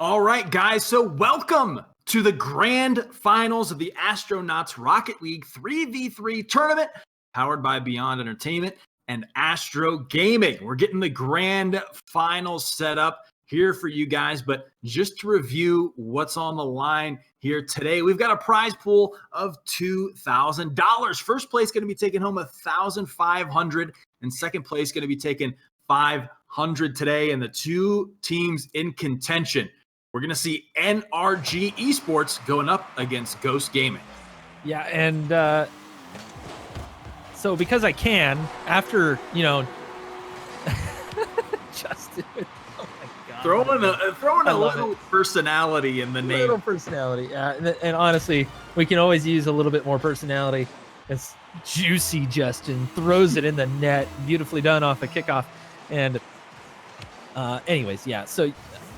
All right, guys, so welcome to the Grand Finals of the Astronauts Rocket League 3v3 tournament, powered by Beyond Entertainment and ASTRO Gaming. We're getting the Grand Finals set up here for you guys, but just to review what's on the line here today, we've got a prize pool of $2,000. First place going to be taking home $1,500, and second place going to be taking $500 today, and the two teams in contention. We're going to see NRG Esports going up against Ghost Gaming. Yeah, and so because I can, after, Justin, oh my God. Throwing a little personality in the name. A little personality, and honestly, we can always use a little bit more personality. It's juicy, Justin. Throws it in the net. Beautifully done off a kickoff. And anyways, yeah, so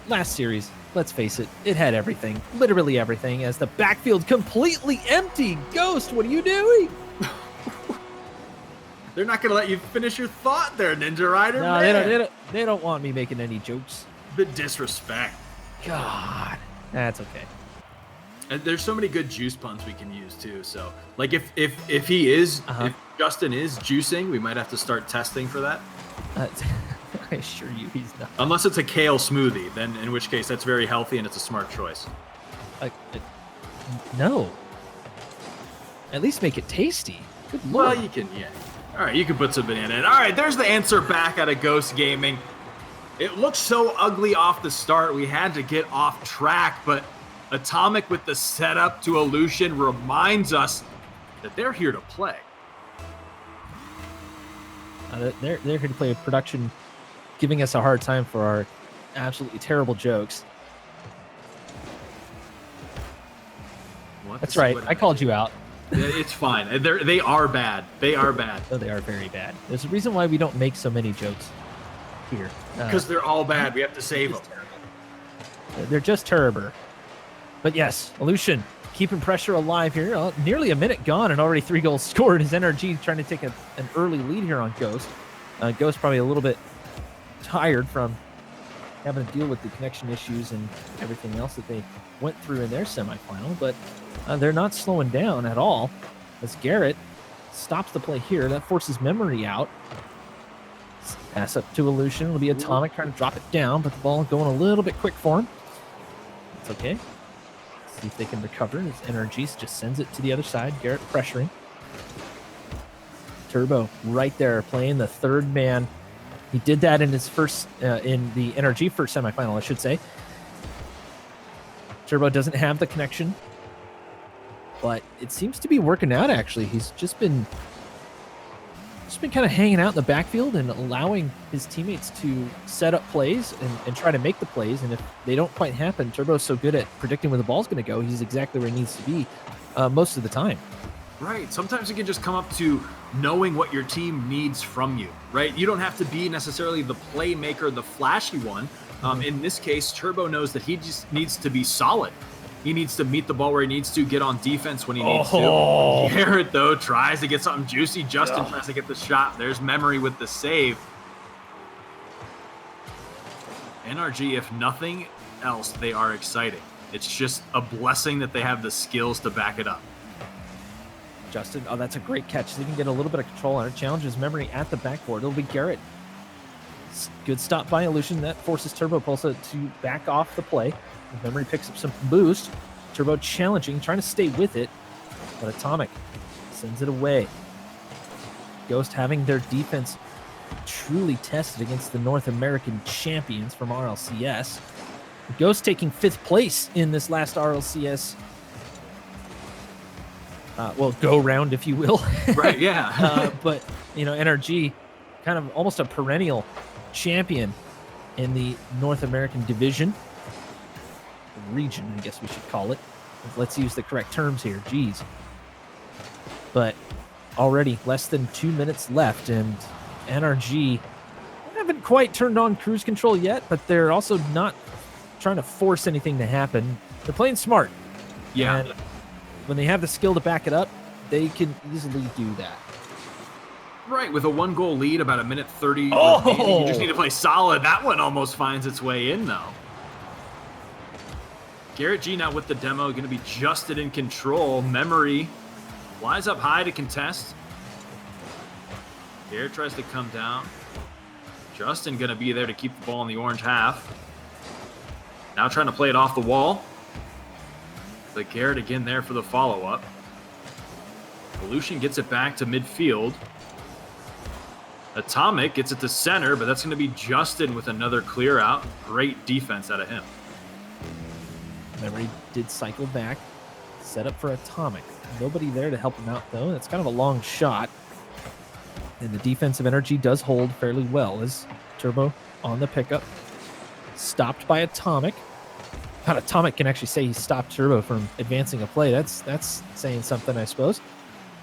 last series, let's face it, it had everything, literally everything, as the backfield completely empty. Ghost, what are you doing? They're not going to let you finish your thought there, Ninja Rider. No, they don't want me making any jokes. The disrespect. God, that's okay. And there's so many good juice puns we can use too. So, like, if he is, if Justin is juicing, we might have to start testing for that. I assure you he's not. Unless it's a kale smoothie, then in which case that's very healthy and it's a smart choice. No. At least make it tasty. Good Lord. Well, you can, yeah. All right, you can put some banana in. All right, there's the answer back out of Ghost Gaming. It looked so ugly off the start. We had to get off track, but Atomic with the setup to Illusion reminds us that they're here to play. They're here to play production, giving us a hard time for our absolutely terrible jokes. That's right. I called you out. It's fine. They are bad. They are bad. Oh, they are very bad. There's a reason why we don't make so many jokes here. Because they're all bad. We have to save them. They're just terrible. But yes, Illusion keeping pressure alive here. Nearly a minute gone and already 3 goals scored. His NRG trying to take an early lead here on Ghost. Ghost probably a little bit tired from having to deal with the connection issues and everything else that they went through in their semifinal, but they're not slowing down at all as Garrett stops the play here. That forces Memory out. Pass up to Illusion. It'll be Atomic trying to drop it down, but the ball going a little bit quick for him. It's okay. See if they can recover. His NRG just sends it to the other side. Garrett pressuring. Turbo right there playing the third man. He did that in his first, in the NRG first semifinal, I should say. Turbo doesn't have the connection, but it seems to be working out, actually. He's just been kind of hanging out in the backfield and allowing his teammates to set up plays and try to make the plays. And if they don't quite happen, Turbo's so good at predicting where the ball's going to go, he's exactly where he needs to be most of the time. Right. Sometimes you can just come up to knowing what your team needs from you, right? You don't have to be necessarily the playmaker, the flashy one. In this case, Turbo knows that he just needs to be solid. He needs to meet the ball where he needs to, get on defense when he needs to. Garrett, though, tries to get something juicy. Justin tries to get the shot. There's Memory with the save. NRG, if nothing else, they are exciting. It's just a blessing that they have the skills to back it up. Justin, that's a great catch. They can get a little bit of control on it. Challenges Memory at the backboard. It'll be Garrett. Good stop by Illusion. That forces Turbo Pulsa to back off the play. Memory picks up some boost. Turbo challenging, trying to stay with it. But Atomic sends it away. Ghost having their defense truly tested against the North American champions from RLCS. Ghost taking 5th place in this last RLCS go round, if you will. Right, yeah. But, NRG, kind of almost a perennial champion in the North American division. Region, I guess we should call it. Let's use the correct terms here. Jeez. But already less than 2 minutes left, and NRG haven't quite turned on cruise control yet, but they're also not trying to force anything to happen. They're playing smart. Yeah. And when they have the skill to back it up, they can easily do that. Right, with a 1-goal lead, about a minute 30. You just need to play solid. That one almost finds its way in, though. Garrett G now with the demo, going to be Justin in control. Memory flies up high to contest. Garrett tries to come down. Justin going to be there to keep the ball in the orange half. Now trying to play it off the wall. But Garrett again there for the follow-up. Aleutian gets it back to midfield. Atomic gets it to center, but that's going to be Justin with another clear out. Great defense out of him. Memory did cycle back, set up for Atomic. Nobody there to help him out, though. That's kind of a long shot. And the defensive energy does hold fairly well as Turbo on the pickup. Stopped by Atomic. God, Atomic can actually say he stopped Turbo from advancing a play. That's saying something, I suppose.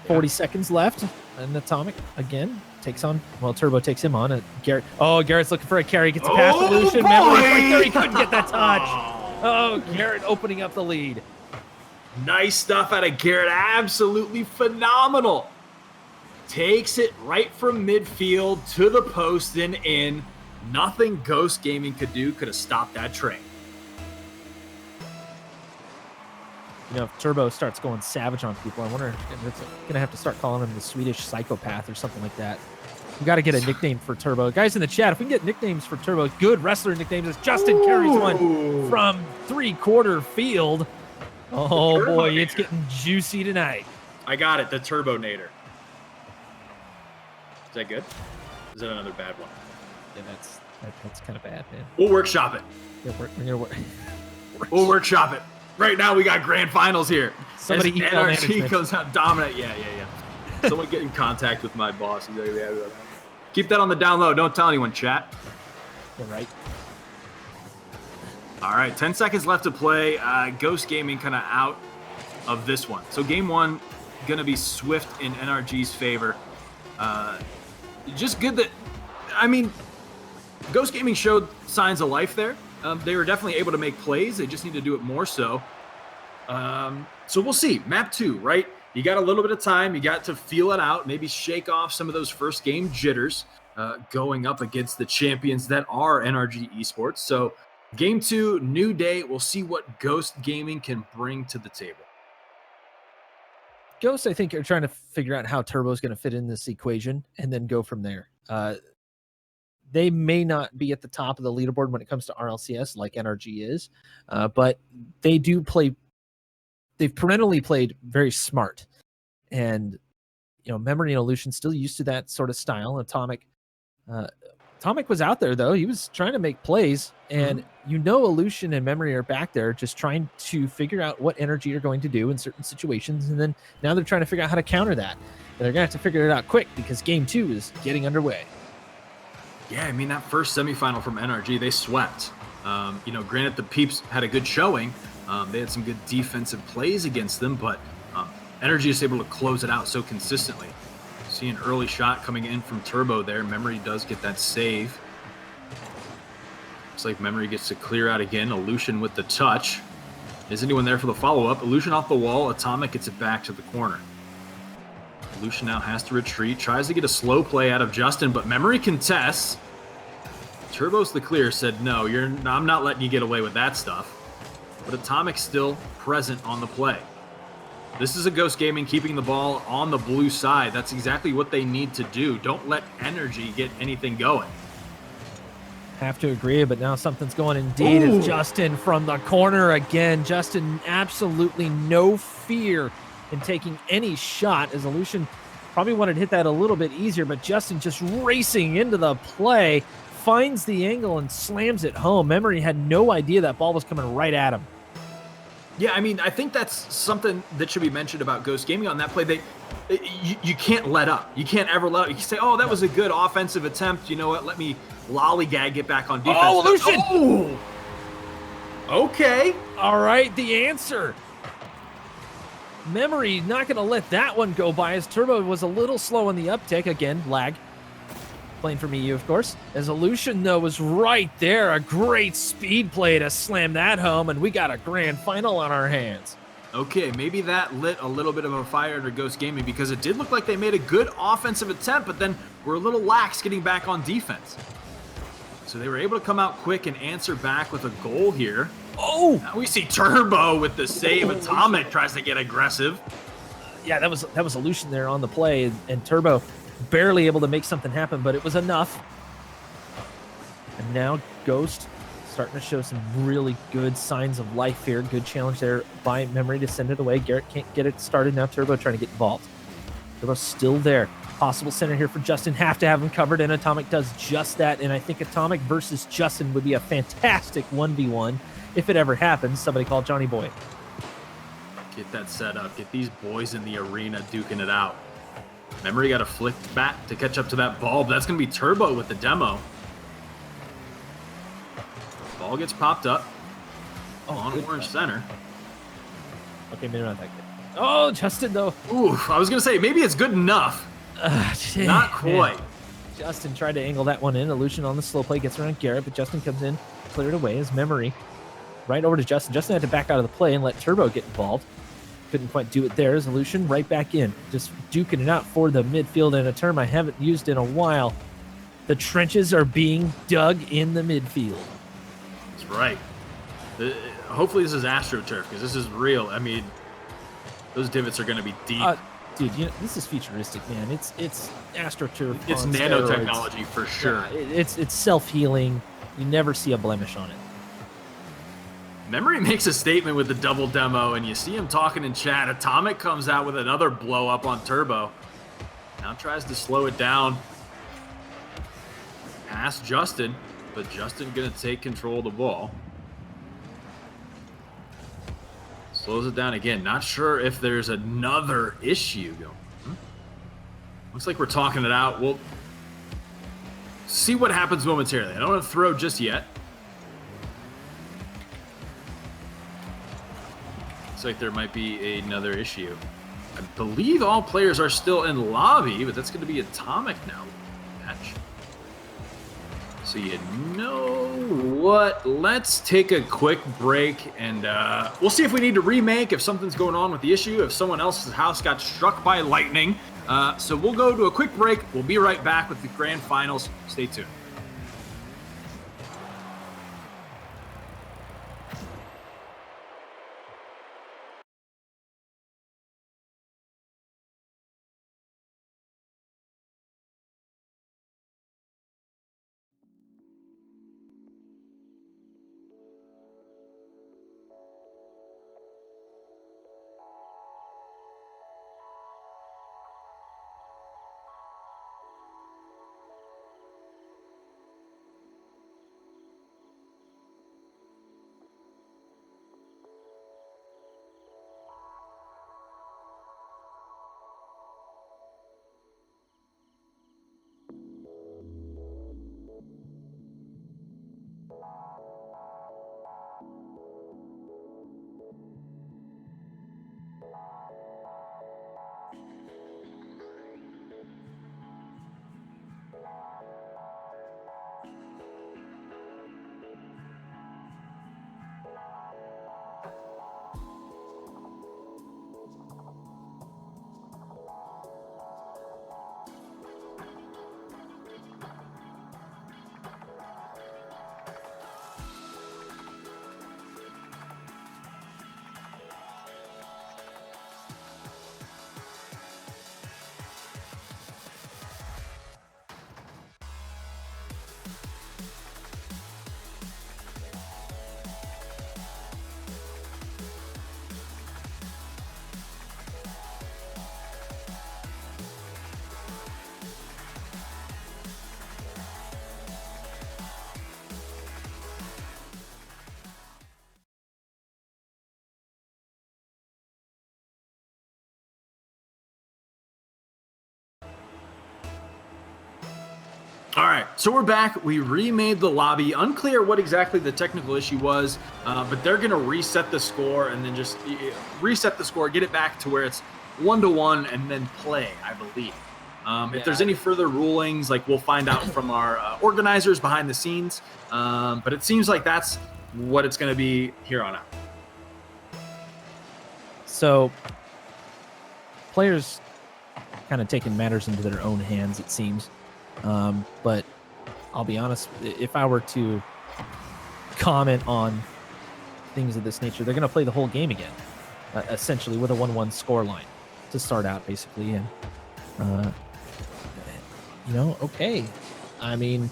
40 seconds left, and Atomic again takes on. Well, Turbo takes him on. Garrett. Oh, Garrett's looking for a carry. Gets a pass to Lucian. Memory right there. He couldn't get that touch. Oh, Garrett opening up the lead. Nice stuff out of Garrett. Absolutely phenomenal. Takes it right from midfield to the post and in. Nothing Ghost Gaming could do could have stopped that train. You know, if Turbo starts going savage on people, I wonder if it's going to have to start calling him the Swedish psychopath or something like that. We got to get a nickname for Turbo. Guys in the chat, if we can get nicknames for Turbo, good wrestler nicknames, as Justin carries one from three-quarter field. Oh, boy, it's getting juicy tonight. I got it, the Turbonator. Is that good? Is that another bad one? Yeah, that's kind of bad, man. We'll workshop it. Yeah, we're going to work. We'll workshop it. Right now, we got grand finals here. Somebody As NRG comes out dominant. Yeah. Someone get in contact with my boss. He's like, yeah. Keep that on the down low. Don't tell anyone, chat. You're right. All right, 10 seconds left to play. Ghost Gaming kind of out of this one. So game one, going to be swift in NRG's favor. Just good that, I mean, Ghost Gaming showed signs of life there. They were definitely able to make plays. They just need to do it more so. So we'll see. Map 2, right? You got a little bit of time. You got to feel it out, maybe shake off some of those first game jitters going up against the champions that are NRG Esports. So game 2, new day. We'll see what Ghost Gaming can bring to the table. Ghost, I think, are trying to figure out how Turbo's going to fit in this equation and then go from there. They may not be at the top of the leaderboard when it comes to RLCS like NRG is, but they do play. They've perennially played very smart, and you know, Memory and Aleutian still used to that sort of style. Atomic was out there though; he was trying to make plays, and you know, Aleutian and Memory are back there just trying to figure out what NRG are going to do in certain situations, and then now they're trying to figure out how to counter that. And they're gonna have to figure it out quick because game 2 is getting underway. Yeah, I mean, that first semifinal from NRG, they swept. You know, granted, the Peeps had a good showing. They had some good defensive plays against them, but NRG is able to close it out so consistently. See an early shot coming in from Turbo there. Memory does get that save. Looks like Memory gets to clear out again. Aleutian with the touch. Is anyone there for the follow-up? Aleutian off the wall. Atomic gets it back to the corner. Aleutian now has to retreat, tries to get a slow play out of Justin, but Memory contests. Turbo's the clear, said, no, I'm not letting you get away with that stuff. But Atomic's still present on the play. This is a Ghost Gaming keeping the ball on the blue side. That's exactly what they need to do. Don't let NRG get anything going. Have to agree, but now something's going indeed. It's Justin from the corner again. Justin, absolutely no fear in taking any shot, as Aleutian probably wanted to hit that a little bit easier, but Justin just racing into the play, finds the angle and slams it home. Memory had no idea that ball was coming right at him. Yeah, I mean, I think that's something that should be mentioned about Ghost Gaming on that play. You can't let up. You can't ever let up. You can say, oh, that was a good offensive attempt. You know what? Let me lollygag, get back on defense. Oh, Aleutian! Oh! Okay. All right, the answer. Memory not going to let that one go by, as Turbo was a little slow on the uptick. Again, lag. Playing for me, of course. As Aleutian, though, was right there. A great speed play to slam that home, and we got a grand final on our hands. Okay, maybe that lit a little bit of a fire under Ghost Gaming, because it did look like they made a good offensive attempt, but then were a little lax getting back on defense. So they were able to come out quick and answer back with a goal here. Oh! Now we see Turbo with the save. Atomic tries to get aggressive. Yeah, that was Illusion there on the play, and Turbo barely able to make something happen, but it was enough. And now Ghost starting to show some really good signs of life here. Good challenge there by Memory to send it away. Garrett can't get it started. Now Turbo trying to get involved. Turbo's still there. Possible center here for Justin. Have to have him covered, and Atomic does just that. And I think Atomic versus Justin would be a fantastic 1v1 if it ever happens. Somebody call Johnny Boy. Get that set up. Get these boys in the arena duking it out. Memory got to flick back to catch up to that ball, but that's going to be Turbo with the demo. Ball gets popped up on orange center. Okay, maybe not that good. Oh, Justin, though. Ooh, I was going to say, maybe it's good enough. Not quite. Man. Justin tried to angle that one in. Illusion on the slow play gets around Garrett, but Justin comes in, cleared away. His Memory right over to Justin. Justin had to back out of the play and let Turbo get involved. Couldn't quite do it there. His Illusion right back in. Just duking it out for the midfield, and a term I haven't used in a while. The trenches are being dug in the midfield. That's right. Hopefully this is AstroTurf, because this is real. I mean, those divots are going to be deep. Dude, you know, this is futuristic, man. It's AstroTurf. It's nanotechnology for sure. Yeah, it's self-healing. You never see a blemish on it. Memory makes a statement with the double demo, and you see him talking in chat. Atomic comes out with another blow up on Turbo. Now tries to slow it down. Past Justin, but Justin going to take control of the ball. Slows it down again. Not sure if there's another issue going. Looks like we're talking it out. We'll see what happens momentarily. I don't want to throw just yet. Looks like there might be another issue. I believe all players are still in lobby, but that's going to be Atomic now. Match. So you know what? Let's take a quick break, and we'll see if we need to remake, if something's going on with the issue, if someone else's house got struck by lightning. So we'll go to a quick break. We'll be right back with the grand finals. Stay tuned. All right, so we're back. We remade the lobby. Unclear what exactly the technical issue was, but they're going to reset the score and then just reset the score, get it back to where it's 1-1, and then play, I believe. If there's any further rulings, like we'll find out from our organizers behind the scenes. But it seems like that's what it's going to be here on out. So players kind of taking matters into their own hands, it seems. But I'll be honest, if I were to comment on things of this nature, they're going to play the whole game again, essentially with a 1-1 score line to start out, basically. And, you know, okay. I mean,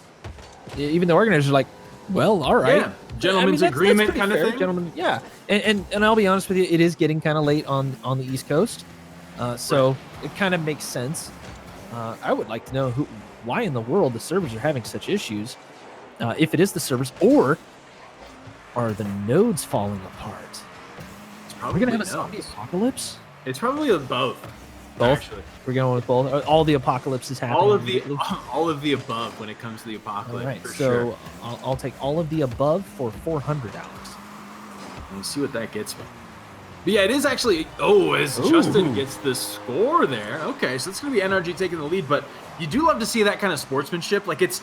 even the organizers are like, well, all right. Yeah, gentleman's agreement that's kind of fair. thing. Gentlemen, yeah. And I'll be honest with you, it is getting kind of late on the East Coast. So it kind of makes sense. I would like to know why in the world the servers are having such issues. If it is the servers, or are the nodes falling apart? It's Are probably we going to have a zombie apocalypse? It's probably both. Both? Actually. We're going with both. All the apocalypse is happening. All of the above when it comes to the apocalypse. All right, for so sure. I'll take all of the above for $400. We'll see what that gets me. But yeah, it is actually. Oh, as Justin gets the score there. Okay, so it's going to be NRG taking the lead, but you do love to see that kind of sportsmanship. Like it's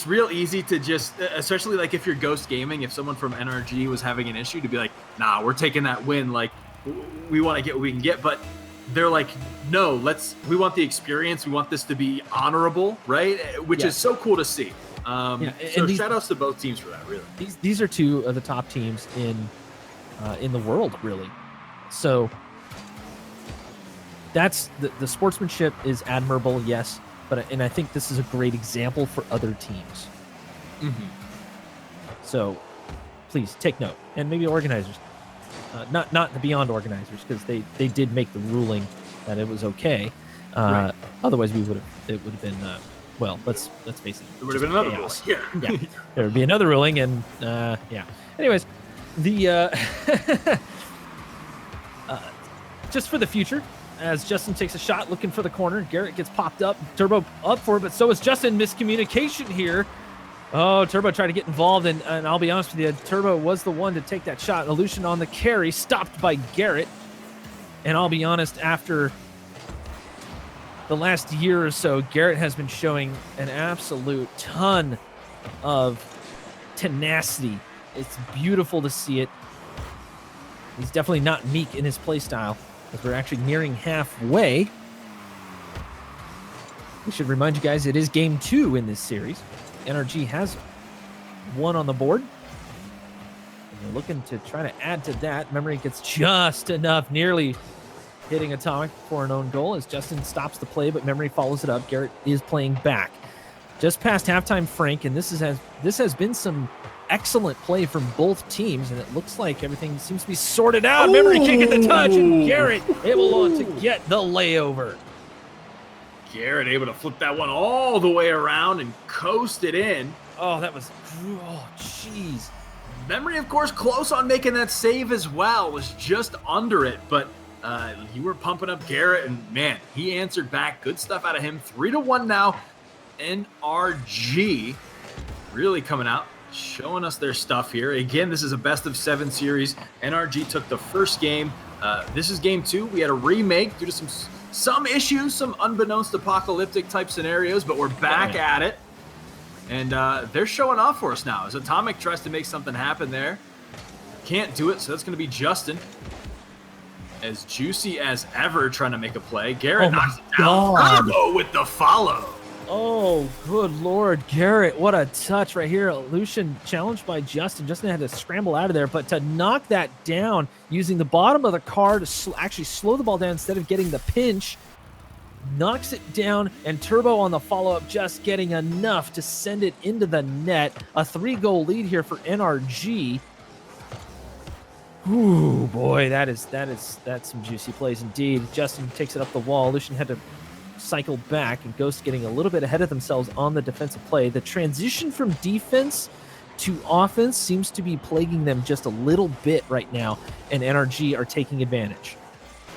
real easy to just, especially like if you're Ghost Gaming, if someone from NRG was having an issue, to be like, nah, we're taking that win. Like we want to get what we can get, but they're like, no, we want the experience. We want this to be honorable, right? Which is so cool to see. So shout outs to both teams for that, really. These are two of the top teams in the world, really. So that's the sportsmanship is admirable, yes, and I think this is a great example for other teams. Mm-hmm. So please take note, and maybe organizers, not the Beyond organizers, because they did make the ruling that it was okay. Right. Otherwise, it would have been well. Let's face it. There would have been another ruling. Yeah, there would be another ruling, and yeah. Anyways, the just for the future, as Justin takes a shot looking for the corner, Garrett gets popped up, Turbo up for it, but so is Justin. Miscommunication here. Oh, Turbo tried to get involved, and I'll be honest with you, Turbo was the one to take that shot. Illusion on the carry, stopped by Garrett. And I'll be honest, after the last year or so, Garrett has been showing an absolute ton of tenacity. It's beautiful to see it. He's definitely not meek in his playstyle, as we're actually nearing halfway. We should remind you guys, it is game 2 in this series. NRG has 1 on the board. And they're looking to try to add to that. Memory gets just enough, nearly hitting Atomic for an own goal as Justin stops the play, but Memory follows it up. Garrett is playing back. Just past halftime, Frank, and this has been some excellent play from both teams, and it looks like everything seems to be sorted out. Ooh. Memory kicking the touch, and Garrett able to get the layover. Garrett able to flip that one all the way around and coast it in. Oh, that was, oh, jeez. Memory, of course, close on making that save as well. Was just under it, but you were pumping up Garrett, and man, he answered back. Good stuff out of him. 3-1 now. NRG really coming out, showing us their stuff here. Again, this is a best-of-7 series. NRG took the first game. This is game 2. We had a remake due to some issues, some unbeknownst apocalyptic type scenarios, but we're back at it. And they're showing off for us now as Atomic tries to make something happen there. Can't do it, so that's going to be Justin. As juicy as ever trying to make a play. Garrett knocks it down. Turbo with the follow. Oh, good Lord, Garrett. What a touch right here. Lucian challenged by Justin. Justin had to scramble out of there, but to knock that down using the bottom of the car to actually slow the ball down instead of getting the pinch, knocks it down, and Turbo on the follow-up just getting enough to send it into the net. A 3-goal lead here for NRG. Ooh, boy, that's some juicy plays indeed. Justin takes it up the wall. Lucian had to cycle back, and Ghost getting a little bit ahead of themselves on the defensive play. The transition from defense to offense seems to be plaguing them just a little bit right now, and NRG are taking advantage.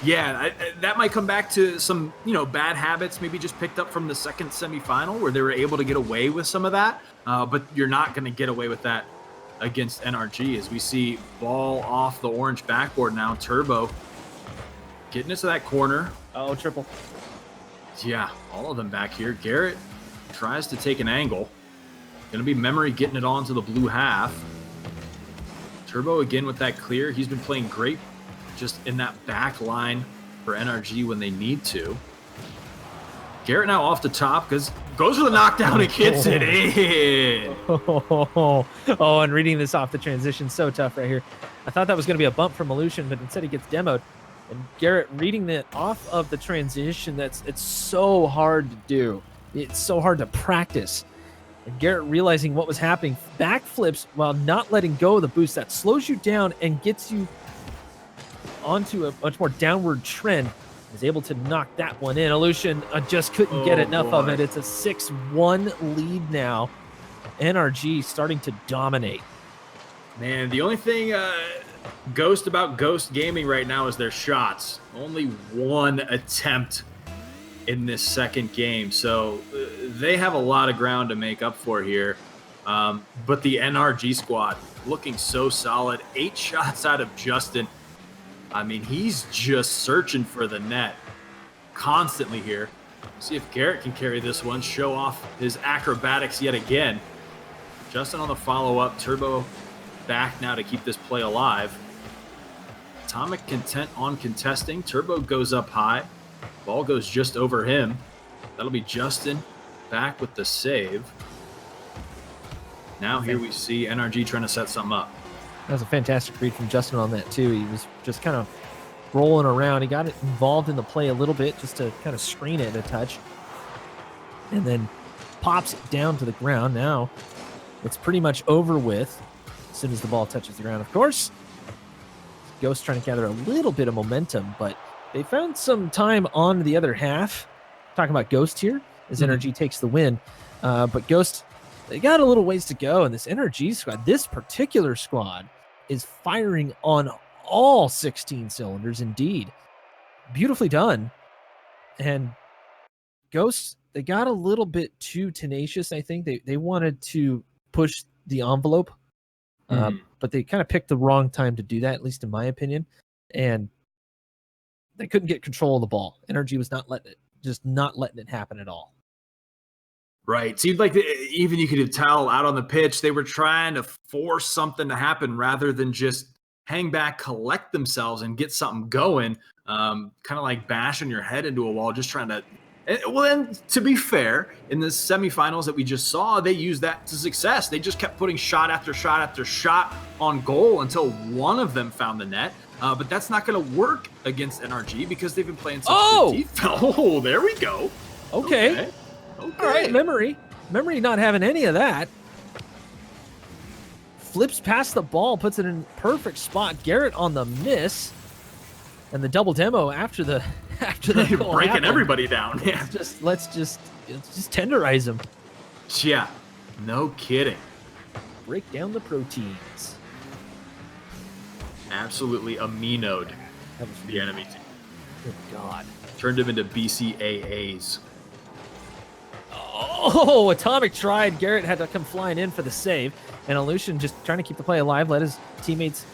Yeah, that might come back to some, bad habits maybe just picked up from the second semifinal where they were able to get away with some of that, but you're not going to get away with that against NRG as we see ball off the orange backboard now. Turbo getting into that corner. Oh, triple. Yeah, all of them back here. Garrett tries to take an angle. Going to be Memory getting it onto the blue half. Turbo again with that clear. He's been playing great just in that back line for NRG when they need to. Garrett now off the top because goes for the knockdown and gets it in. Oh, and reading this off the transition, so tough right here. I thought that was going to be a bump from Illusion, but instead he gets demoed. And Garrett reading that off of the transition, it's so hard to do. It's so hard to practice. And Garrett realizing what was happening, backflips while not letting go of the boost. That slows you down and gets you onto a much more downward trend. Is able to knock that one in. Illusion just couldn't get enough of it. It's a 6-1 lead now. NRG starting to dominate. Man, the only thing about Ghost Gaming right now is their shots. Only one attempt in this second game. So they have a lot of ground to make up for here. But the NRG squad looking so solid. 8 shots out of Justin. I mean, he's just searching for the net constantly here. See if Garrett can carry this one, show off his acrobatics yet again. Justin on the follow-up. Turbo back now to keep this play alive. Atomic content on contesting. Turbo goes up high. Ball goes just over him. That'll be Justin back with the save. Now here we see NRG trying to set something up. That was a fantastic read from Justin on that, too. He was just kind of rolling around. He got involved in the play a little bit just to kind of screen it a touch. And then pops it down to the ground. Now it's pretty much over with as soon as the ball touches the ground. Of course, Ghost trying to gather a little bit of momentum, but they found some time on the other half. Talking about Ghost here as NRG takes the win. But Ghost, they got a little ways to go, and this NRG squad, this particular squad, is firing on all 16 cylinders indeed. Beautifully done. And Ghosts, they got a little bit too tenacious, I think. They wanted to push the envelope, but they kind of picked the wrong time to do that, at least in my opinion. And they couldn't get control of the ball. NRG was not letting it happen at all. Right. Seemed like even you could tell out on the pitch, they were trying to force something to happen rather than just hang back, collect themselves, and get something going. Kind of like bashing your head into a wall, just trying to. Well, and to be fair, in the semifinals that we just saw, they used that to success. They just kept putting shot after shot after shot on goal until one of them found the net. But that's not going to work against NRG because they've been playing such good defense. Oh, there we go. Okay. All right, Memory not having any of that. Flips past the ball, puts it in perfect spot. Garrett on the miss. And the double demo after the goal breaking happened. Everybody down. Yeah. Let's just tenderize them. Yeah, no kidding. Break down the proteins. Absolutely aminoed the enemy team. Good God. Turned him into BCAAs. Oh, Atomic tried. Garrett had to come flying in for the save. And Illusion just trying to keep the play alive, let his teammates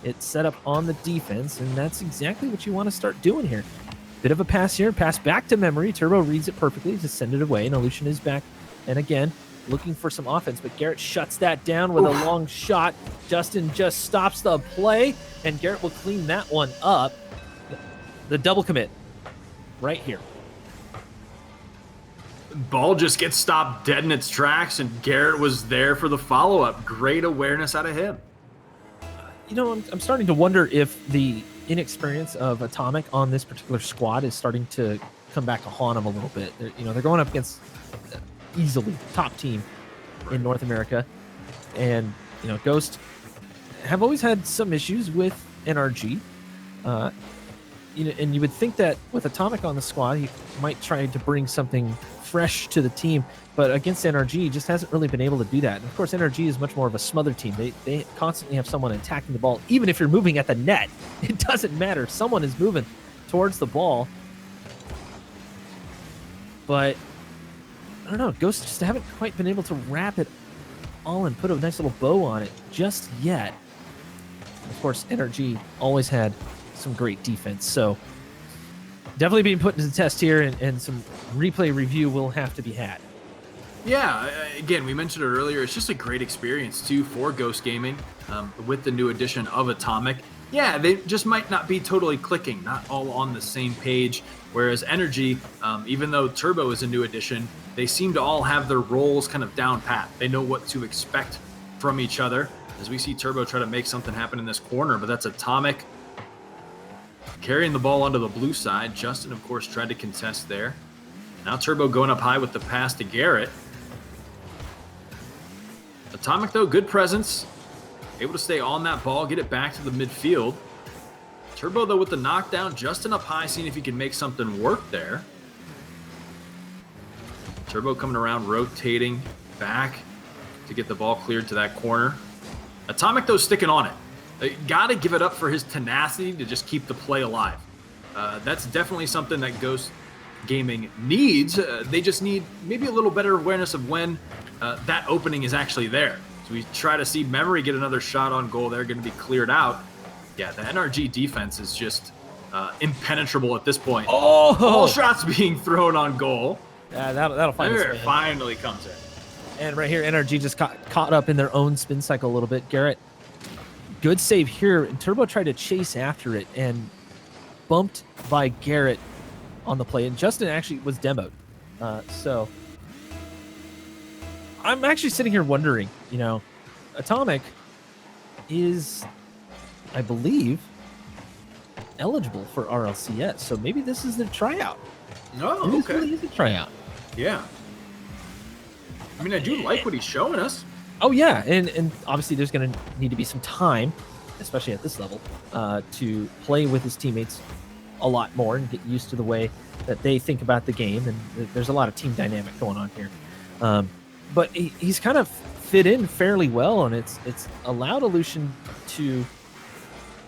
it set up on the defense, and that's exactly what you want to start doing here. Bit of a pass here, pass back to Memory. Turbo reads it perfectly, just send it away, and Illusion is back. And again, looking for some offense, but Garrett shuts that down with a long shot. Justin just stops the play, and Garrett will clean that one up. The double commit right here. Ball just gets stopped dead in its tracks, and Garrett was there for the follow-up. Great awareness out of him. You know, I'm starting to wonder if the inexperience of Atomic on this particular squad is starting to come back to haunt them a little bit. They're going up against easily top team in North America, and Ghost have always had some issues with NRG. And you would think that with Atomic on the squad, he might try to bring something fresh to the team, but against NRG, just hasn't really been able to do that. And of course, NRG is much more of a smother team. They constantly have someone attacking the ball, even if you're moving at the net. It doesn't matter. Someone is moving towards the ball. But I don't know. Ghosts just haven't quite been able to wrap it all and put a nice little bow on it just yet. Of course, NRG always had some great defense, so definitely being put to the test here, and some replay review will have to be had. Yeah, again, we mentioned it earlier. It's just a great experience, too, for Ghost Gaming with the new addition of Atomic. Yeah, they just might not be totally clicking, not all on the same page. Whereas NRG, even though Turbo is a new addition, they seem to all have their roles kind of down pat. They know what to expect from each other. As we see Turbo try to make something happen in this corner, but that's Atomic carrying the ball onto the blue side. Justin, of course, tried to contest there. Now Turbo going up high with the pass to Garrett. Atomic, though, good presence. Able to stay on that ball, get it back to the midfield. Turbo, though, with the knockdown. Justin up high, seeing if he can make something work there. Turbo coming around, rotating back to get the ball cleared to that corner. Atomic, though, sticking on it. They got to give it up for his tenacity to just keep the play alive. That's definitely something that Ghost Gaming needs. They just need maybe a little better awareness of when that opening is actually there. So we try to see Memory get another shot on goal. They're going to be cleared out. Yeah, the NRG defense is just impenetrable at this point. Oh! All shots being thrown on goal. Yeah, that'll find There its way. finally comes in. And right here, NRG just caught up in their own spin cycle a little bit. Garrett, good save here. And Turbo tried to chase after it and bumped by Garrett on the play. And Justin actually was demoed. So I'm actually sitting here wondering, you know, Atomic is, I believe, eligible for RLCS. So maybe this is their tryout. Oh, Maybe this okay. really is a tryout. Yeah. I mean, I do like what he's showing us. Oh yeah, and obviously there's going to need to be some time, especially at this level, to play with his teammates a lot more and get used to the way that they think about the game. And there's a lot of team dynamic going on here. But he's kind of fit in fairly well, and it's allowed Illusion to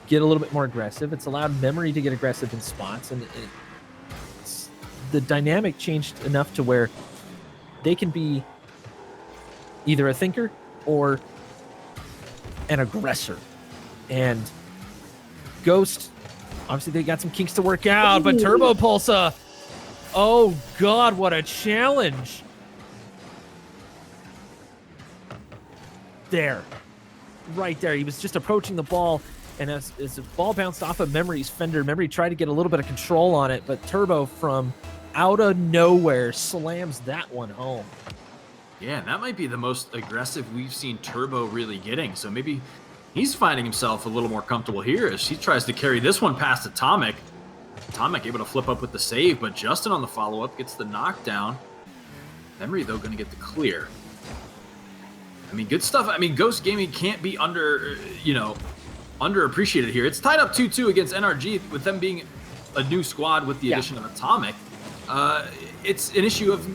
get a little bit more aggressive. It's allowed Memory to get aggressive in spots, and the dynamic changed enough to where they can be either a thinker or an aggressor. And Ghost, obviously they got some kinks to work out, but Turbo Pulsa, oh God, what a challenge. There, right there. He was just approaching the ball, and as the ball bounced off of Memory's fender, Memory tried to get a little bit of control on it, but Turbo from out of nowhere slams that one home. Yeah, that might be the most aggressive we've seen Turbo really getting. So maybe he's finding himself a little more comfortable here as he tries to carry this one past Atomic. Atomic able to flip up with the save, but Justin on the follow-up gets the knockdown. Memory, though, going to get the clear. I mean, good stuff. I mean, Ghost Gaming can't be underappreciated here. It's tied up 2-2 against NRG with them being a new squad with the addition of Atomic. It's an issue of,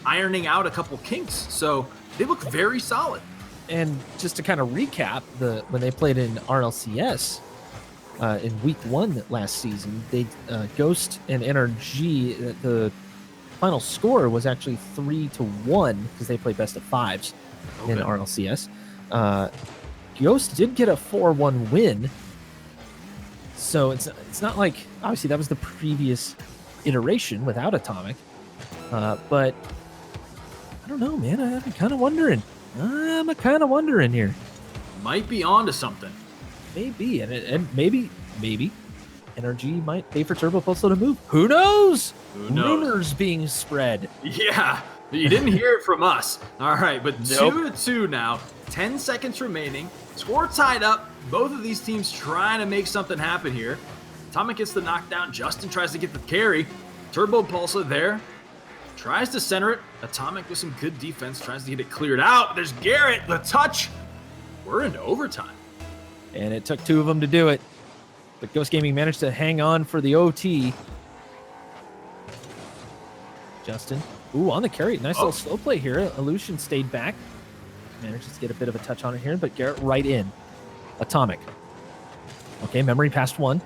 ironing out a couple kinks. So they look very solid. And just to kind of recap, when they played in RLCS in week 1 last season, they Ghost and NRG, the final score was actually 3-1 because they played best of 5s in RLCS. Ghost did get a 4-1 win. So it's not like, obviously that was the previous iteration without Atomic, but I don't know, man. I'm kind of wondering here. Might be onto something. Maybe, and maybe NRG might pay for Turbo Pulsar to move. Who knows? Rumors being spread. Yeah, you didn't hear it from us. All right, but 2-2 now. 10 seconds remaining. Score tied up. Both of these teams trying to make something happen here. Atomic gets the knockdown. Justin tries to get the carry. Turbo Pulsar there. Tries to center it. Atomic with some good defense. Tries to get it cleared out. There's Garrett. The touch. We're into overtime. And it took 2 of them to do it. But Ghost Gaming managed to hang on for the OT. Justin. Ooh, on the carry. Nice little slow play here. Illusion stayed back. Manages to get a bit of a touch on it here, but Garrett right in. Atomic. Okay, Memory passed 1.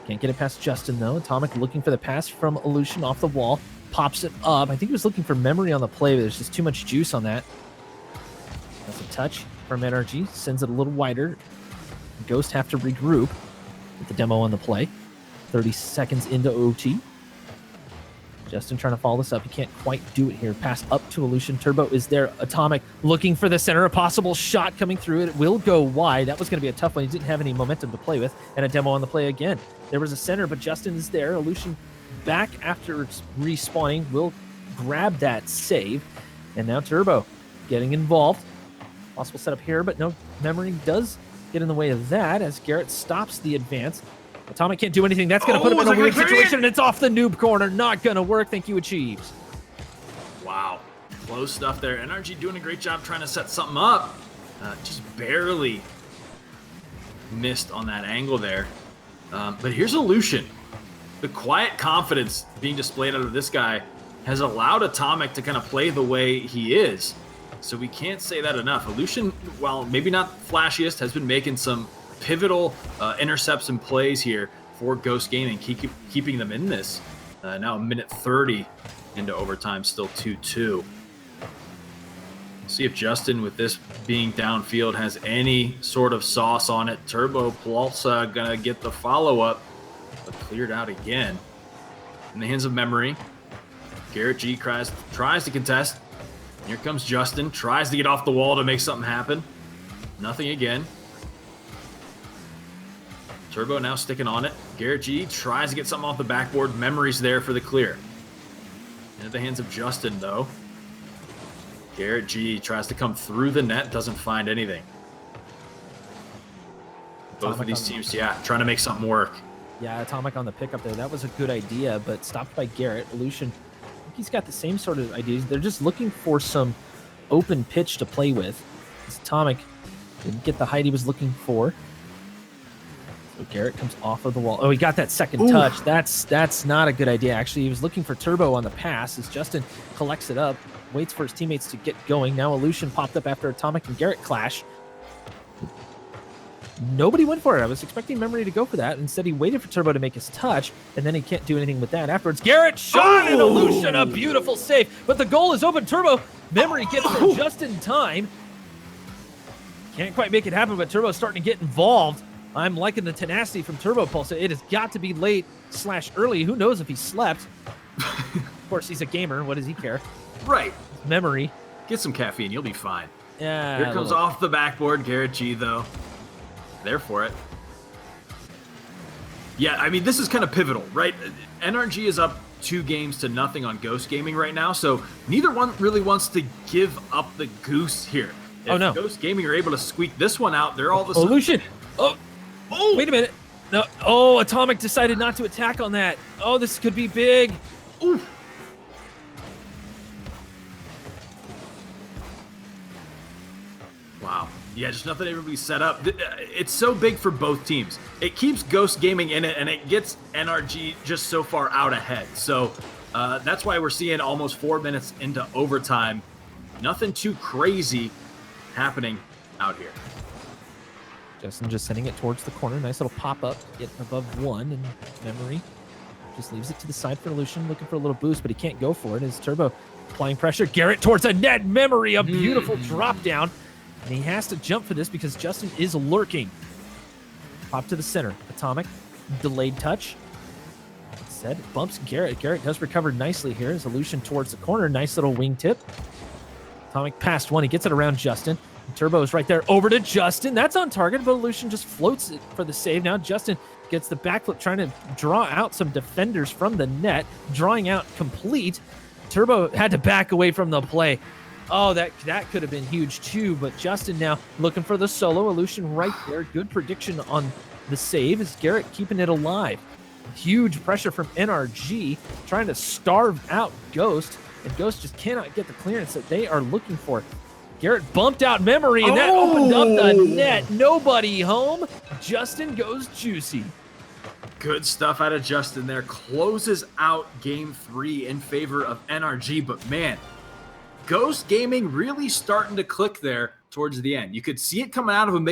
Can't get it past Justin, though. Atomic looking for the pass from Illusion off the wall. Pops it up. I think he was looking for Memory on the play, but there's just too much juice on that. That's a touch from NRG. Sends it a little wider. Ghost have to regroup with the demo on the play. 30 seconds into OT. Justin trying to follow this up. He can't quite do it here. Pass up to Aleutian. Turbo is there. Atomic looking for the center. A possible shot coming through. It will go wide. That was going to be a tough one. He didn't have any momentum to play with. And a demo on the play again. There was a center, but Justin is there. Aleutian back after respawning will grab that save. And now Turbo getting involved. Possible setup here, but no, Memory does get in the way of that as Garrett stops the advance. Atomic can't do anything. That's going to put him in a weird situation, and it's off the noob corner. Not going to work. Thank you, Achieves. Wow. Close stuff there. NRG doing a great job trying to set something up. Just barely missed on that angle there. But here's Aleutian. The quiet confidence being displayed out of this guy has allowed Atomic to kind of play the way he is. So we can't say that enough. Aleutian, while maybe not flashiest, has been making some pivotal intercepts and plays here for Ghost Gaming, keeping them in this. Now a minute 30 into overtime, still 2-2. See if Justin, with this being downfield, has any sort of sauce on it. Turbo Pulsa gonna get the follow-up, but cleared out again. In the hands of Memory. Garrett G tries to contest. Here comes Justin, tries to get off the wall to make something happen. Nothing again. Turbo now sticking on it. Garrett G tries to get something off the backboard. Memory's there for the clear. Into the hands of Justin, though. Garrett G tries to come through the net, doesn't find anything. Both of these teams, trying to make something work. Yeah, Atomic on the pickup there. That was a good idea, but stopped by Garrett. Aleutian, I think he's got the same sort of ideas. They're just looking for some open pitch to play with. This Atomic didn't get the height he was looking for. So Garrett comes off of the wall. Oh, he got that second touch. That's not a good idea, actually. He was looking for Turbo on the pass as Justin collects it up, waits for his teammates to get going. Now Aleutian popped up after Atomic and Garrett clash. Nobody went for it. I was expecting Memory to go for that. Instead, he waited for Turbo to make his touch, and then he can't do anything with that afterwards. Garrett shot and Aleutian, a beautiful save, but the goal is open. Turbo, Memory gets there just in time. Can't quite make it happen, but Turbo's starting to get involved. I'm liking the tenacity from Turbo Pulse. It has got to be late/early. Who knows if he slept? Of course, he's a gamer. What does he care? Right. Memory. Get some caffeine. You'll be fine. Yeah. Here comes off the backboard. Garrett G, though. There for it. Yeah, I mean, this is kind of pivotal, right? NRG is up 2-0 on Ghost Gaming right now, so neither one really wants to give up the goose here. If Ghost Gaming are able to squeak this one out, they're all of a sudden... Aleutian! Oh, wait a minute. No. Oh, Atomic decided not to attack on that. Oh, this could be big. Ooh. Wow. Yeah, just nothing everybody set up. It's so big for both teams. It keeps Ghost Gaming in it, and it gets NRG just so far out ahead. So that's why we're seeing almost 4 minutes into overtime. Nothing too crazy happening out here. Justin just sending it towards the corner. Nice little pop-up, getting above 1, and Memory just leaves it to the side for Aleutian, looking for a little boost, but he can't go for it. As Turbo applying pressure. Garrett towards a net. Memory, a beautiful drop down. And he has to jump for this because Justin is lurking. Pop to the center. Atomic, delayed touch. Instead, bumps Garrett. Garrett does recover nicely here as Aleutian towards the corner. Nice little wingtip. Atomic past 1. He gets it around Justin. Turbo is right there over to Justin. That's on target, but Aleutian just floats it for the save. Now Justin gets the backflip, trying to draw out some defenders from the net, drawing out complete. Turbo had to back away from the play. Oh, that could have been huge too, but Justin now looking for the solo. Aleutian right there. Good prediction on the save as Garrett keeping it alive. Huge pressure from NRG, trying to starve out Ghost, and Ghost just cannot get the clearance that they are looking for. Garrett bumped out Memory, and that opened up the net. Nobody home. Justin goes juicy. Good stuff out of Justin there. Closes out game 3 in favor of NRG, but man, Ghost Gaming really starting to click there towards the end. You could see it coming out of them.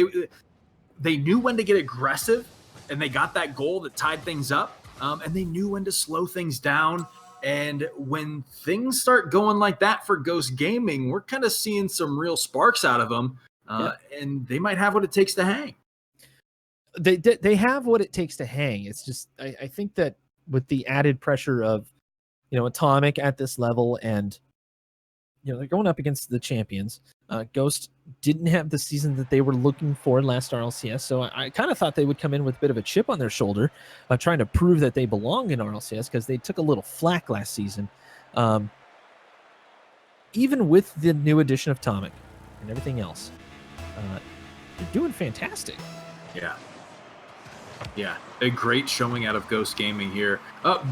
They knew when to get aggressive, and they got that goal that tied things up, and they knew when to slow things down. And when things start going like that for Ghost Gaming, we're kind of seeing some real sparks out of them, and they might have what it takes to hang. They have what it takes to hang. It's just I think that with the added pressure of Atomic at this level, and they're going up against the champions. Ghost didn't have the season that they were looking for last RLCS, so I kind of thought they would come in with a bit of a chip on their shoulder, trying to prove that they belong in RLCS, because they took a little flack last season. Even with the new addition of Atomic and everything else, they're doing fantastic. Yeah, a great showing out of Ghost Gaming here.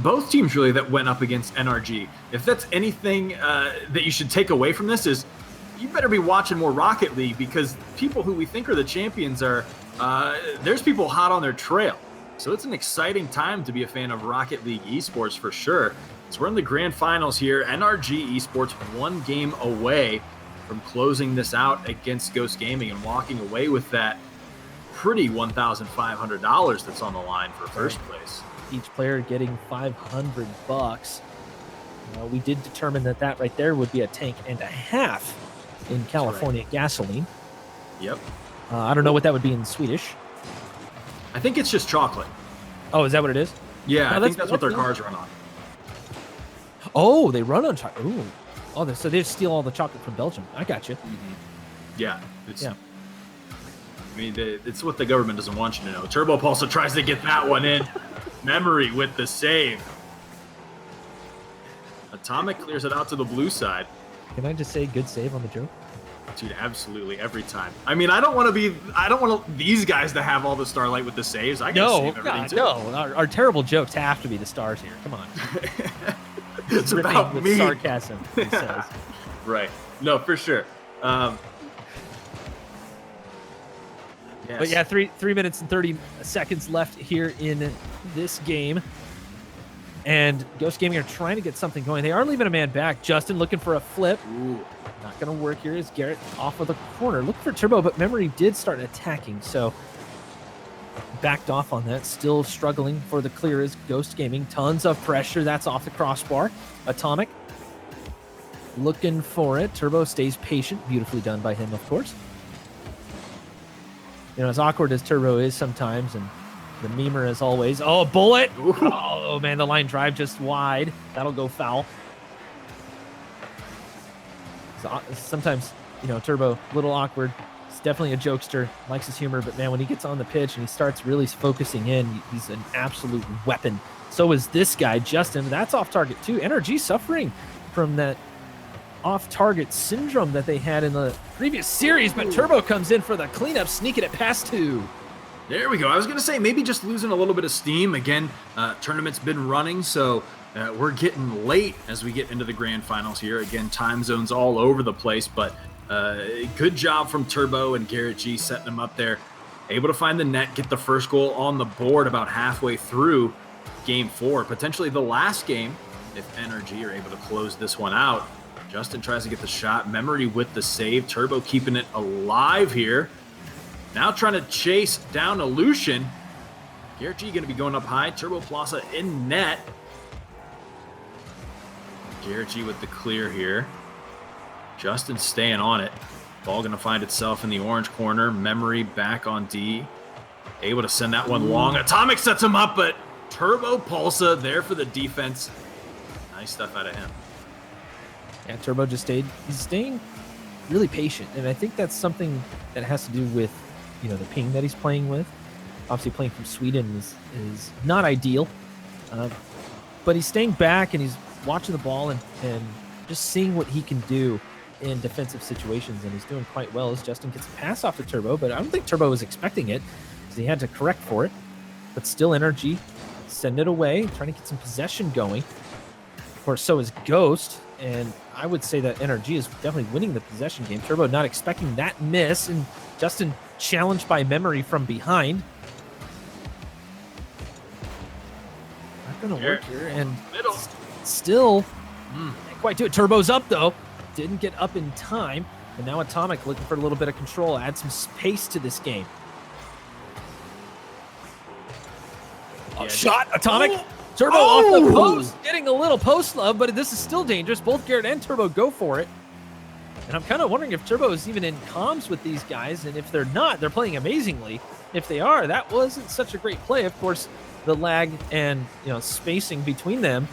Both teams really that went up against NRG. If that's anything that you should take away from this, is you better be watching more Rocket League, because people who we think are the champions are, there's people hot on their trail. So it's an exciting time to be a fan of Rocket League esports for sure. So we're in the grand finals here. NRG esports 1 game away from closing this out against Ghost Gaming and walking away with that pretty $1,500 that's on the line for first place. Each player getting $500. We did determine that right there would be a tank and a half in California gasoline. Yep. I don't know what that would be in Swedish. I think it's just chocolate. Oh, is that what it is? Yeah, I think that's what their cars run on. Oh, they run on chocolate. Ooh. Oh, so they steal all the chocolate from Belgium. I got you. Mm-hmm. Yeah. I mean, it's what the government doesn't want you to know. Turbo Pulsar tries to get that one in. Memory with the save. Atomic clears it out to the blue side. Can I just say good save on the joke? Dude, absolutely, every time. I mean, I don't want these guys to have all the Starlight with the saves. I gotta save everything too. No, our terrible jokes have to be the stars here. Come on. It's about with me. Sarcasm, he says. Right. No, for sure. Yes. But yeah, 3 minutes and 30 seconds left here in this game. And Ghost Gaming are trying to get something going. They are leaving a man back. Justin looking for a flip. Ooh. Not going to work here is Garrett off of the corner. Looking for Turbo, but Memory did start attacking, so backed off on that. Still struggling for the clear is Ghost Gaming. Tons of pressure. That's off the crossbar. Atomic looking for it. Turbo stays patient. Beautifully done by him, of course. As awkward as Turbo is sometimes, and the memer as always. Oh, bullet! Ooh. Oh, man, the line drive just wide. That'll go foul. So, sometimes, Turbo, a little awkward. He's definitely a jokester, likes his humor, but man, when he gets on the pitch and he starts really focusing in, he's an absolute weapon. So is this guy, Justin. That's off target too. NRG suffering from that off-target syndrome that they had in the previous series, but Turbo comes in for the cleanup, sneaking it past 2. There we go. I was going to say, maybe just losing a little bit of steam. Again, tournament's been running, so we're getting late as we get into the grand finals here. Again, time zones all over the place, but good job from Turbo and Garrett G setting them up there. Able to find the net, get the first goal on the board about halfway through game 4. Potentially the last game if NRG are able to close this one out. Justin tries to get the shot. Memory with the save. Turbo keeping it alive here. Now trying to chase down Lucian. Garrett G going to be going up high. Turbo Plaza in net. Garrett G with the clear here. Justin staying on it. Ball going to find itself in the orange corner. Memory back on D. Able to send that one long. Atomic sets him up, but Turbo Pulsa there for the defense. Nice stuff out of him. Yeah, Turbo just he's staying really patient. And I think that's something that has to do with, the ping that he's playing with. Obviously playing from Sweden is not ideal. But he's staying back and he's watching the ball and just seeing what he can do in defensive situations. And he's doing quite well as Justin gets a pass off to Turbo, but I don't think Turbo was expecting it because he had to correct for it. But still NRG send it away, trying to get some possession going. Of course, so is Ghost. And I would say that NRG is definitely winning the possession game. Turbo not expecting that miss, and Justin challenged by Memory from behind. Not going to work here, and still can't quite do it. Turbo's up, though. Didn't get up in time, and now Atomic looking for a little bit of control, add some pace to this game. Shot, Atomic. Turbo off the post, getting a little post love, but this is still dangerous. Both Garrett and Turbo go for it. And I'm kind of wondering if Turbo is even in comms with these guys, and if they're not, they're playing amazingly. If they are, that wasn't such a great play. Of course, the lag and spacing between them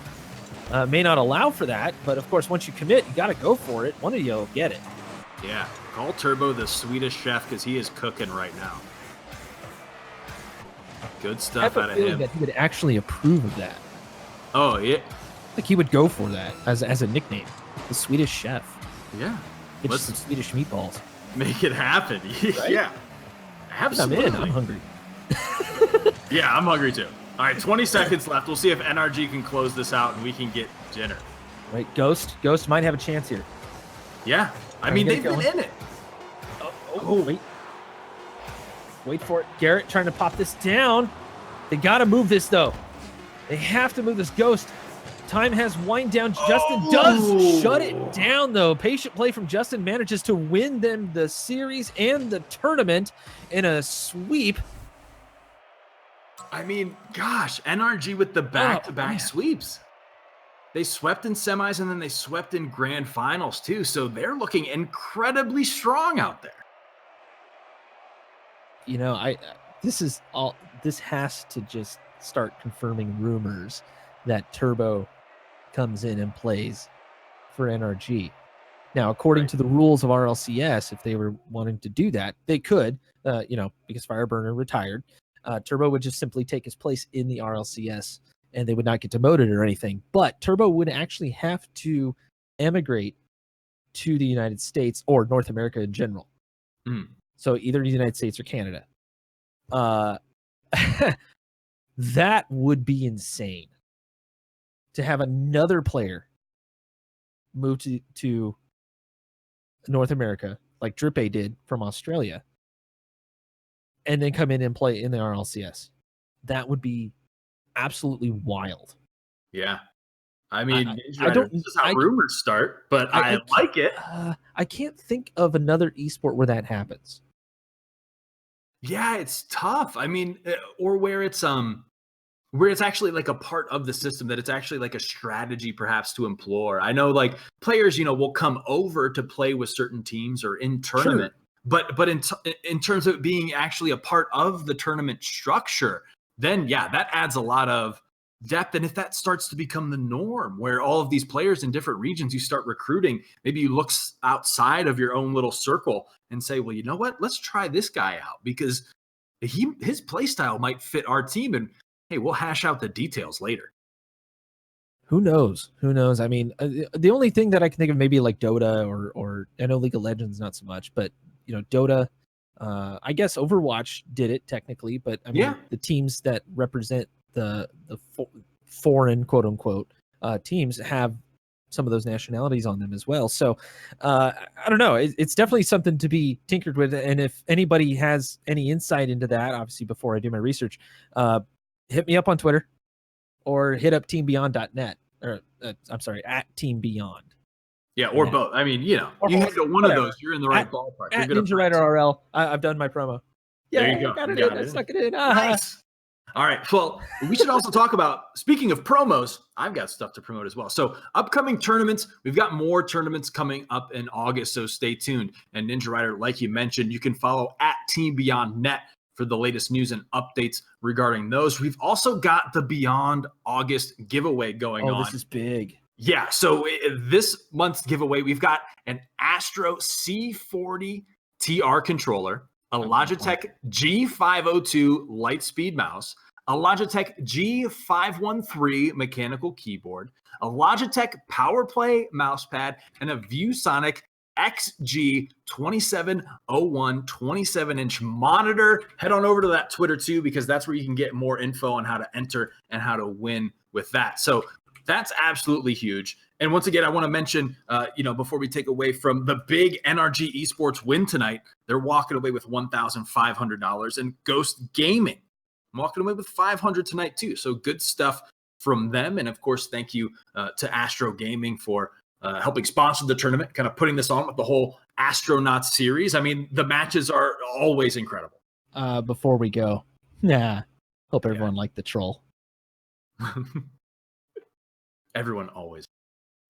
may not allow for that, but of course, once you commit, you got to go for it. One of you will get it. Yeah, call Turbo the Swedish chef because he is cooking right now. Good stuff out of him. That he would actually approve of that. Oh, yeah. Like he would go for that as a nickname. The Swedish chef. Yeah. Get some Swedish meatballs. Make it happen. Right? Yeah. Absolutely. I'm hungry. Yeah, I'm hungry too. All right, 20 seconds left. We'll see if NRG can close this out and we can get dinner. Right, Ghost might have a chance here. Yeah. I mean, they've been in it. Oh, wait for it. Garrett trying to pop this down. They got to move this, though. They have to move this Ghost. Time has wind down. Justin does shut it down, though. Patient play from Justin manages to win them the series and the tournament in a sweep. I mean, gosh, NRG with the back-to-back sweeps. They swept in semis and then they swept in grand finals too. So they're looking incredibly strong out there. You know, this has to just start confirming rumors that Turbo comes in and plays for NRG. Now, according to the rules of RLCS, if they were wanting to do that, they could, because Fireburner retired. Turbo would just simply take his place in the RLCS and they would not get demoted or anything. But Turbo would actually have to emigrate to the United States or North America in general. So either the United States or Canada. That would be insane to have another player move to North America like Drippe did from Australia and then come in and play in the RLCS. That would be absolutely wild. Yeah. I mean, this is how rumors start, but I like it. I can't think of another esport where that happens. Yeah, it's tough. I mean, or where it's actually like a part of the system, that it's actually like a strategy perhaps to employ. I know like players, will come over to play with certain teams or in tournament, but in terms of it being actually a part of the tournament structure, then yeah, that adds a lot of depth. And if that starts to become the norm, where all of these players in different regions, you start recruiting, maybe you look outside of your own little circle and say, well, you know what, let's try this guy out because his play style might fit our team, and hey, we'll hash out the details later. Who knows? I mean, the only thing that I can think of, maybe like Dota or I know League of Legends, not so much, but Dota, I guess Overwatch did it technically, but I mean, the teams that represent the foreign quote unquote teams have some of those nationalities on them as well. So I don't know. It's definitely something to be tinkered with. And if anybody has any insight into that, obviously before I do my research, hit me up on Twitter or hit up teambeyond.net or I'm sorry, at Team Beyond. Yeah, or both. I mean, you hit one of those, you're in the right ballpark. At Ninja Rider RL, I've done my promo. There you go. Got it in. I stuck it in. Nice. All right. Well, we should also talk about, speaking of promos, I've got stuff to promote as well. So upcoming tournaments, we've got more tournaments coming up in August, so stay tuned. And Ninja Rider, like you mentioned, you can follow at Team Beyond Net for the latest news and updates regarding those. We've also got the Beyond August giveaway going on. Oh, this is big. Yeah. So this month's giveaway, we've got an Astro C40 TR controller, a Logitech G502 Lightspeed mouse, a Logitech G513 mechanical keyboard, a Logitech PowerPlay mousepad, and a ViewSonic XG2701 27-inch monitor. Head on over to that Twitter too, because that's where you can get more info on how to enter and how to win with that. So that's absolutely huge. And once again, I want to mention, before we take away from the big NRG Esports win tonight, they're walking away with $1,500, and Ghost Gaming walking away with $500 tonight too. So good stuff from them. And of course, thank you to ASTRO Gaming for helping sponsor the tournament, kind of putting this on with the whole Astronauts series. I mean, the matches are always incredible. Before we go, hope everyone liked the troll. Everyone always.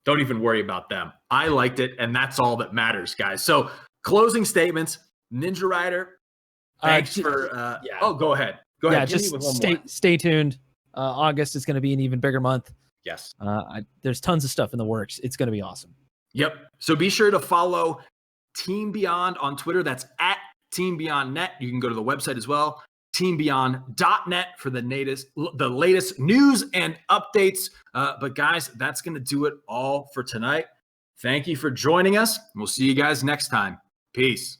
Don't even worry about them. I liked it, and that's all that matters, guys. So closing statements, Ninja Rider, thanks for Oh, go ahead. Go ahead. Just stay tuned. August is going to be an even bigger month. Yes. There's tons of stuff in the works. It's going to be awesome. Yep. So be sure to follow Team Beyond on Twitter. That's at Team Beyond Net. You can go to the website as well, teambeyond.net, for the latest news and updates. But guys, that's going to do it all for tonight. Thank you for joining us. We'll see you guys next time. Peace.